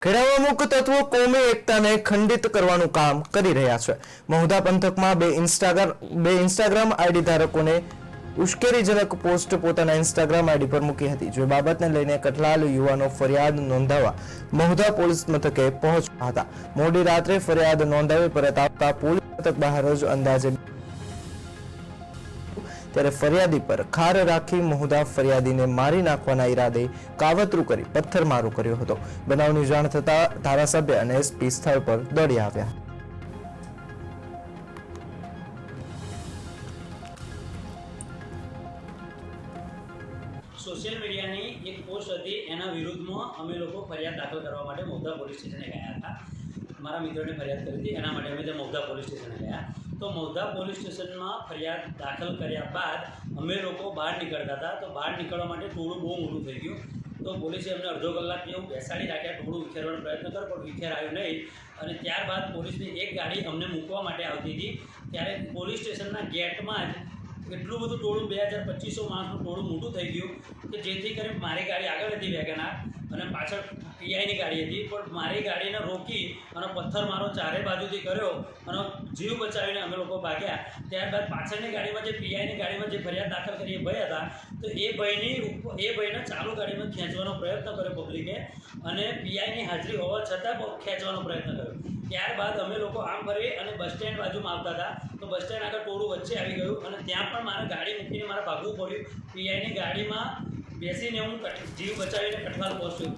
ખેડાવામુખ તત્વો કોમી એકતાને ખંડિત કરવાનું કામ કરી રહ્યા છે। મહુધા પંથકમાં બે ઇન્સ્ટાગ્રામ આઈડી ધારકોને ઉશ્કેરણીજનક પોસ્ટ પોતાના ઇન્સ્ટાગ્રામ આઈડી પર મૂકી હતી, જે બાબતને લઈને કઠલાલ યુવાનો ફરિયાદ નોંધાવવા મહુધા પોલીસ મથકે પહોંચ્યા હતા। મોડી રાત્રે ફરિયાદ નોંધાવી પરત આવતા પોલીસ મથક બહાર જ અંદાજે ત્યારે ફરિયાદી પર ખાર રાખી મહુધા ફરિયાદીને મારી નાખવાના ઈરાદે કાવતરું કરી પથ્થરમારો કર્યો હતો। બનાવની જાણ થતા ધારાસભ્ય અને એસપી સ્થળ પર દોડી આવ્યા। સોશિયલ મીડિયાની એક પોસ્ટ હતી, એના વિરુદ્ધમાં અમે લોકો ફરિયાદ દાખલ કરવા માટે મહુધા પોલીસ સ્ટેશને ગયા હતા। મારા મિત્રોને ફરિયાદ કરી હતી, એના માટે અમે ત્યાં મહુધા પોલીસ સ્ટેશને ગયા। તો મહુધા પોલીસ સ્ટેશનમાં ફરિયાદ દાખલ કર્યા બાદ અમે લોકો બહાર નીકળતા હતા। તો બહાર નીકળવા માટે ટોળું બહુ મોટું થઈ ગયું, તો પોલીસે અમને અડધો કલાક જેવું બેસાડી રાખ્યા, ટોળું વિખેરવાનો પ્રયત્ન કર્યો પણ વિખેરાયું નહીં। અને ત્યારબાદ પોલીસની એક ગાડી અમને મૂકવા માટે આવતી હતી, ત્યારે પોલીસ સ્ટેશનના ગેટમાં જ એટલું બધું ટોળું 2200 માણસનું ટોળું મોટું થઈ ગયું કે જેથી કરીને મારી ગાડી આગળ હતી વેગનાર અને પાછળ પીઆઈની ગાડી હતી, પણ મારી ગાડીને રોકી અને પથ્થરમારો ચારે બાજુથી કર્યો અને જીવ બચાવીને અમે લોકો ભાગ્યા। ત્યારબાદ પાછળની ગાડીમાં જે પીઆઈની ગાડીમાં જે ફરિયાદ દાખલ કરી એ ભાઈ હતા, તો એ ભાઈને ચાલુ ગાડીમાં ખેંચવાનો પ્રયત્ન કર્યો પબ્લિકે, અને પીઆઈની હાજરી હોવા છતાં ખેંચવાનો પ્રયત્ન કર્યો। ત્યારબાદ અમે લોકો આમ ફરી અને બસ સ્ટેન્ડ બાજુમાં આવતા હતા, તો બસ સ્ટેન્ડ આગળ ટોળું વચ્ચે આવી ગયું અને ત્યાં પણ મારે ગાડી મૂકીને મારે ભાગવું પડ્યું। પીઆઈની ગાડીમાં બેસીને હું જીવ બચાવીને કઠલાલ પહોંચ્યો।